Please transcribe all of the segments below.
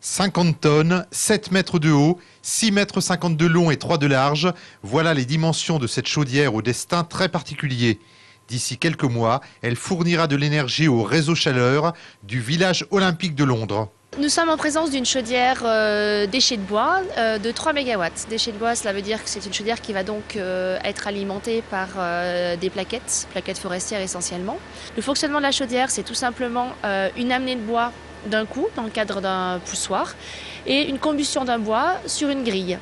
50 tonnes, 7 mètres de haut, 6 mètres 50 de long et 3 de large. Voilà les dimensions de cette chaudière au destin très particulier. D'ici quelques mois, elle fournira de l'énergie au réseau chaleur du village olympique de Londres. Nous sommes en présence d'une chaudière déchets de bois de 3 MW. Déchets de bois, cela veut dire que c'est une chaudière qui va donc être alimentée par des plaquettes forestières essentiellement. Le fonctionnement de la chaudière, c'est tout simplement une amenée de bois d'un coup dans le cadre d'un poussoir et une combustion d'un bois sur une grille.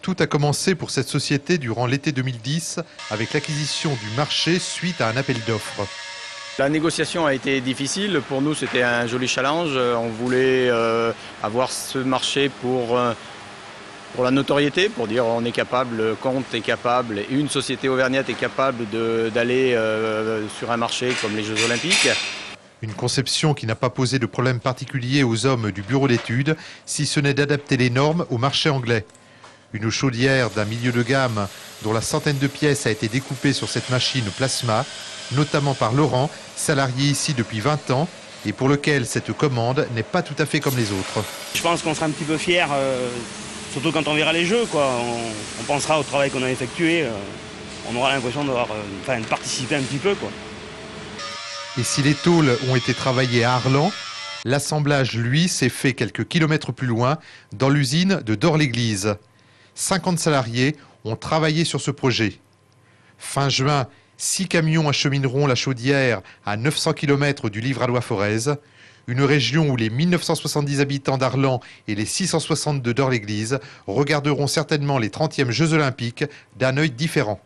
Tout a commencé pour cette société durant l'été 2010 avec l'acquisition du marché suite à un appel d'offres. La négociation a été difficile. Pour nous, c'était un joli challenge. On voulait avoir ce marché pour la notoriété, pour dire on est capable, Comte est capable et une société auvergnate est capable d'aller sur un marché comme les Jeux Olympiques. Une conception qui n'a pas posé de problème particulier aux hommes du bureau d'études, si ce n'est d'adapter les normes au marché anglais. Une chaudière d'un milieu de gamme dont la centaine de pièces a été découpée sur cette machine plasma, notamment par Laurent, salarié ici depuis 20 ans, et pour lequel cette commande n'est pas tout à fait comme les autres. Je pense qu'on sera un petit peu fiers, surtout quand on verra les jeux, quoi. On pensera au travail qu'on a effectué, on aura l'impression d'avoir participé un petit peu, quoi. Et si les tôles ont été travaillées à Arlan, l'assemblage, lui, s'est fait quelques kilomètres plus loin, dans l'usine de Dore-l'Église. 50 salariés ont travaillé sur ce projet. Fin juin, 6 camions achemineront la chaudière à 900 km du Livradois-Forez, une région où les 1970 habitants d'Arlan et les 660 de Dore-l'Église regarderont certainement les 30e Jeux Olympiques d'un œil différent.